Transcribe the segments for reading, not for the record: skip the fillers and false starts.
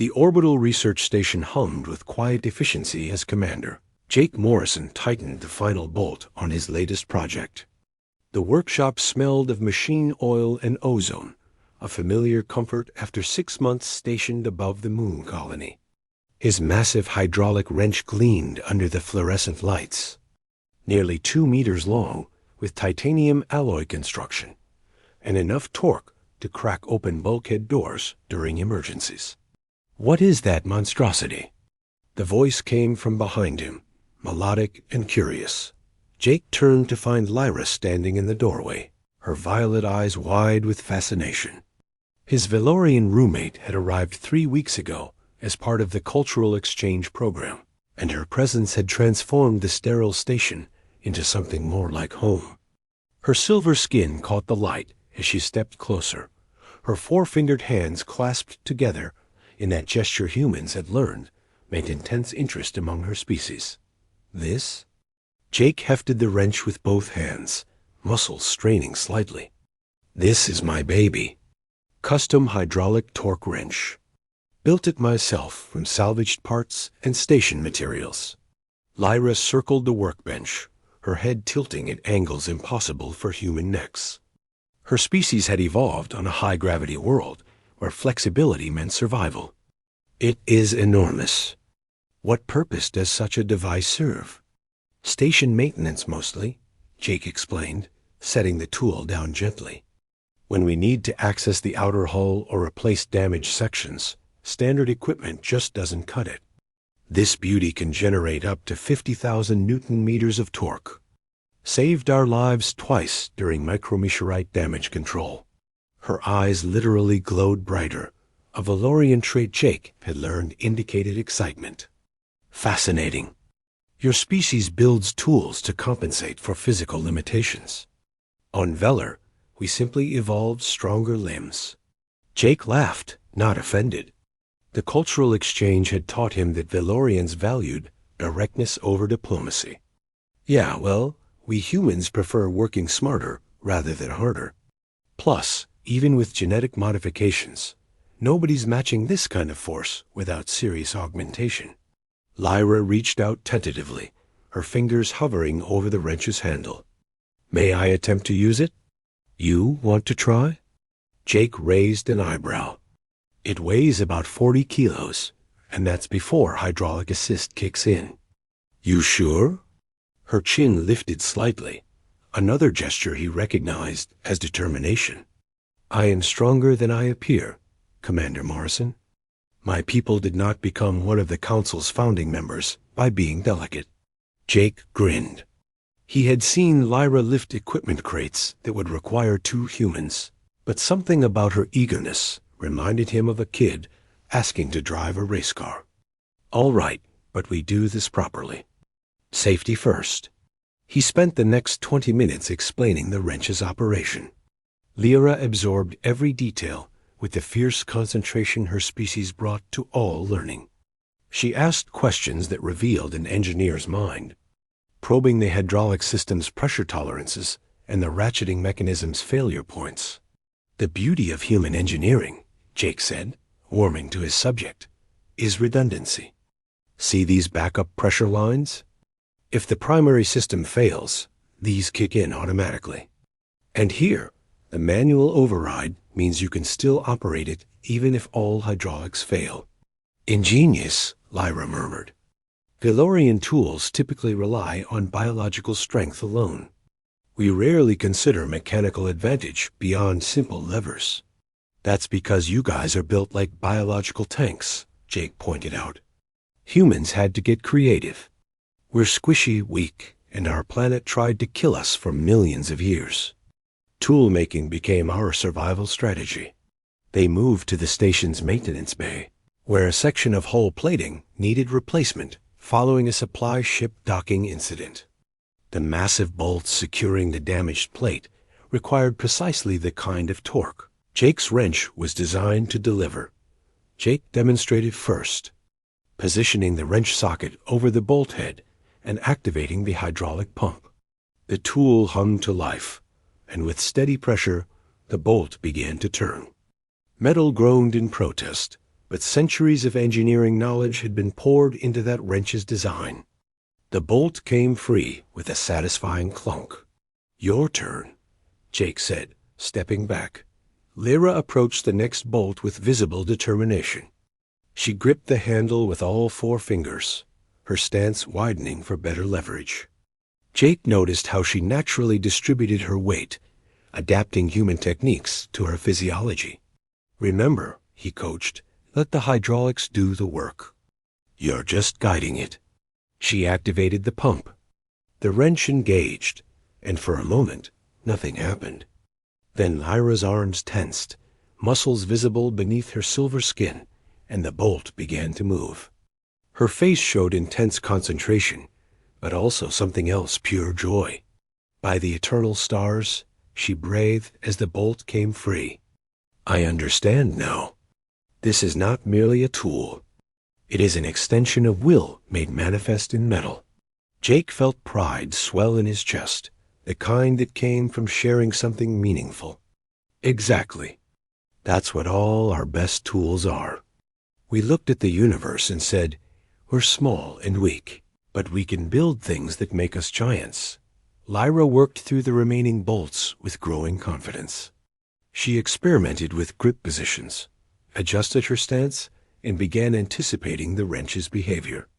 The orbital research station hummed with quiet efficiency as commander. Jake Morrison tightened the final bolt on his latest project. The workshop smelled of machine oil and ozone, a familiar comfort after 6 months stationed above the moon colony. His massive hydraulic wrench gleamed under the fluorescent lights. Nearly 2 meters long, with titanium alloy construction, and enough torque to crack open bulkhead doors during emergencies. "What is that monstrosity?" The voice came from behind him, melodic and curious. Jake turned to find Lyra standing in the doorway, her violet eyes wide with fascination. His Valorian roommate had arrived 3 weeks ago as part of the cultural exchange program, and her presence had transformed the sterile station into something more like home. Her silver skin caught the light as she stepped closer, her four-fingered hands clasped together in that gesture humans had learned meant intense interest among her species. "This?" Jake hefted the wrench with both hands, muscles straining slightly. "This is my baby. Custom hydraulic torque wrench. Built it myself from salvaged parts and station materials." Lyra circled the workbench, her head tilting at angles impossible for human necks. Her species had evolved on a high-gravity world where flexibility meant survival. "It is enormous. What purpose does such a device serve?" "Station maintenance, mostly," Jake explained, setting the tool down gently. "When we need to access the outer hull or replace damaged sections, standard equipment just doesn't cut it. This beauty can generate up to 50,000 Newton-meters of torque. Saved our lives twice during micrometeorite damage control." Her eyes literally glowed brighter. A Valorian trait Jake had learned indicated excitement. "Fascinating. Your species builds tools to compensate for physical limitations. On Velar, we simply evolved stronger limbs." Jake laughed, not offended. The cultural exchange had taught him that Valorians valued directness over diplomacy. "Yeah, well, we humans prefer working smarter rather than harder. Plus, even with genetic modifications, nobody's matching this kind of force without serious augmentation." Lyra reached out tentatively, her fingers hovering over the wrench's handle. "May I attempt to use it? You want to try?" Jake raised an eyebrow. "It weighs about 40 kilos, and that's before hydraulic assist kicks in." "You sure?" Her chin lifted slightly, another gesture he recognized as determination. "I am stronger than I appear, Commander Morrison. My people did not become one of the Council's founding members by being delicate." Jake grinned. He had seen Lyra lift equipment crates that would require 2 humans, but something about her eagerness reminded him of a kid asking to drive a race car. "All right, but we do this properly. Safety first." He spent the next 20 minutes explaining the wrench's operation. Lyra absorbed every detail with the fierce concentration her species brought to all learning. She asked questions that revealed an engineer's mind, probing the hydraulic system's pressure tolerances and the ratcheting mechanism's failure points. "The beauty of human engineering," Jake said, warming to his subject, "is redundancy. See these backup pressure lines? If the primary system fails, these kick in automatically. And here, the manual override means you can still operate it even if all hydraulics fail." "Ingenious," Lyra murmured. "Valorian tools typically rely on biological strength alone. We rarely consider mechanical advantage beyond simple levers." "That's because you guys are built like biological tanks," Jake pointed out. "Humans had to get creative. We're squishy, weak, and our planet tried to kill us for millions of years. Tool-making became our survival strategy." They moved to the station's maintenance bay, where a section of hull plating needed replacement following a supply ship docking incident. The massive bolts securing the damaged plate required precisely the kind of torque Jake's wrench was designed to deliver. Jake demonstrated first, positioning the wrench socket over the bolt head and activating the hydraulic pump. The tool hummed to life, and with steady pressure, the bolt began to turn. Metal groaned in protest, but centuries of engineering knowledge had been poured into that wrench's design. The bolt came free with a satisfying clunk. "Your turn," Jake said, stepping back. Lyra approached the next bolt with visible determination. She gripped the handle with all 4 fingers, her stance widening for better leverage. Jake noticed how she naturally distributed her weight, adapting human techniques to her physiology. "Remember," he coached, "let the hydraulics do the work. You're just guiding it." She activated the pump. The wrench engaged, and for a moment, nothing happened. Then Lyra's arms tensed, muscles visible beneath her silver skin, and the bolt began to move. Her face showed intense concentration, but also something else, pure joy. By the eternal stars, she breathed as the bolt came free. "I understand now. This is not merely a tool. It is an extension of will made manifest in metal." Jake felt pride swell in his chest, the kind that came from sharing something meaningful. Exactly. That's what all our best tools are. We looked at the universe and said, we're small and weak, but we can build things that make us giants. Lyra worked through the remaining bolts with growing confidence. She experimented with grip positions, adjusted her stance, and began anticipating the wrench's behavior.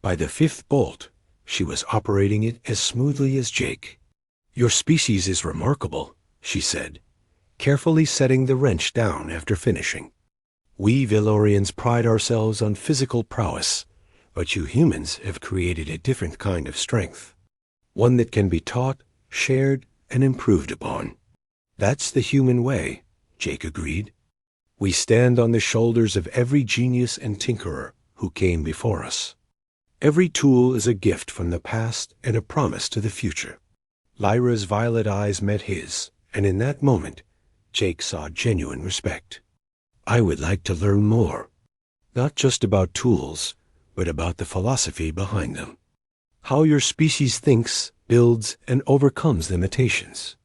By the 5th bolt, she was operating it as smoothly as Jake. "Your species is remarkable," she said, carefully setting the wrench down after finishing. "We Valorians pride ourselves on physical prowess, but you humans have created a different kind of strength, one that can be taught, shared, and improved upon." "That's the human way," Jake agreed. "We stand on the shoulders of every genius and tinkerer who came before us. Every tool is a gift from the past and a promise to the future." Lyra's violet eyes met his, and in that moment, Jake saw genuine respect. "I would like to learn more, not just about tools, but about the philosophy behind them. How your species thinks, builds, and overcomes limitations."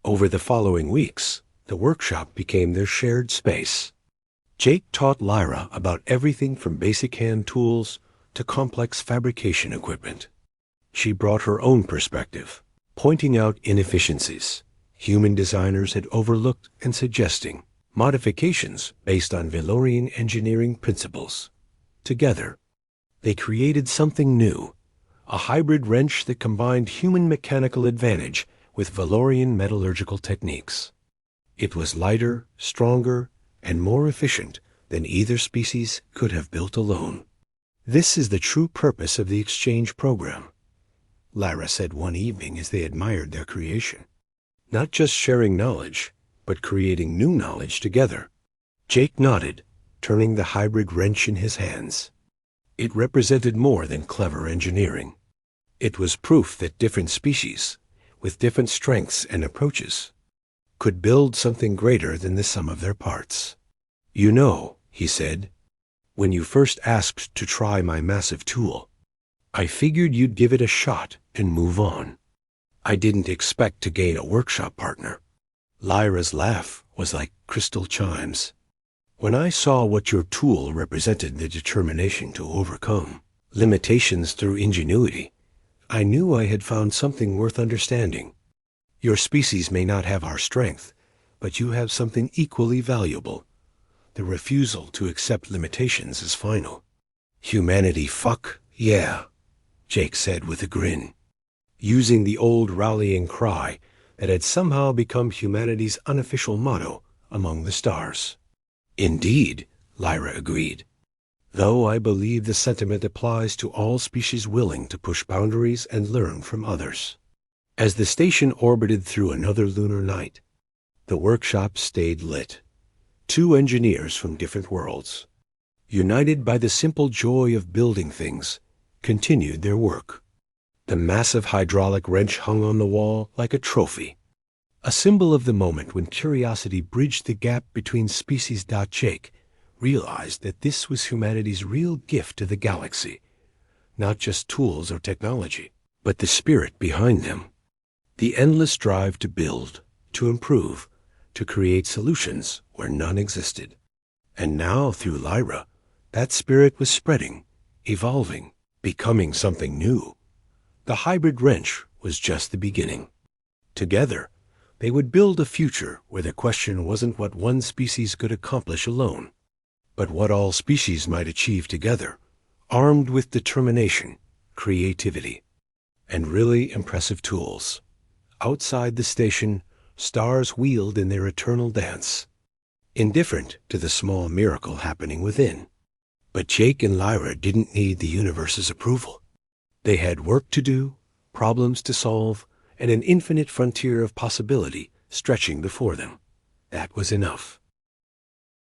Over the following weeks, the workshop became their shared space. Jake taught Lyra about everything from basic hand tools to complex fabrication equipment. She brought her own perspective, pointing out inefficiencies human designers had overlooked and suggesting modifications based on Valorian engineering principles. Together, they created something new, a hybrid wrench that combined human mechanical advantage with Valorian metallurgical techniques. It was lighter, stronger, and more efficient than either species could have built alone. "This is the true purpose of the exchange program," Lyra said one evening as they admired their creation. "Not just sharing knowledge, but creating new knowledge together." Jake nodded, turning the hybrid wrench in his hands. It represented more than clever engineering. It was proof that different species, with different strengths and approaches, could build something greater than the sum of their parts. "You know," he said, "when you first asked to try my massive tool, I figured you'd give it a shot and move on. I didn't expect to gain a workshop partner." Lyra's laugh was like crystal chimes. "When I saw what your tool represented, the determination to overcome limitations through ingenuity, I knew I had found something worth understanding. Your species may not have our strength, but you have something equally valuable. The refusal to accept limitations is final." "Humanity fuck, yeah," Jake said with a grin, using the old rallying cry that had somehow become humanity's unofficial motto among the stars. "Indeed," Lyra agreed, "though I believe the sentiment applies to all species willing to push boundaries and learn from others." As the station orbited through another lunar night, the workshop stayed lit. 2 engineers from different worlds, united by the simple joy of building things, continued their work. The massive hydraulic wrench hung on the wall like a trophy, a symbol of the moment when curiosity bridged the gap between species. Jake realized that this was humanity's real gift to the galaxy, not just tools or technology, but the spirit behind them. The endless drive to build, to improve, to create solutions where none existed. And now, through Lyra, that spirit was spreading, evolving, becoming something new. The hybrid wrench was just the beginning. Together, they would build a future where the question wasn't what one species could accomplish alone, but what all species might achieve together, armed with determination, creativity, and really impressive tools. Outside the station, stars wheeled in their eternal dance, indifferent to the small miracle happening within. But Jake and Lyra didn't need the universe's approval. They had work to do, problems to solve, and an infinite frontier of possibility stretching before them. That was enough.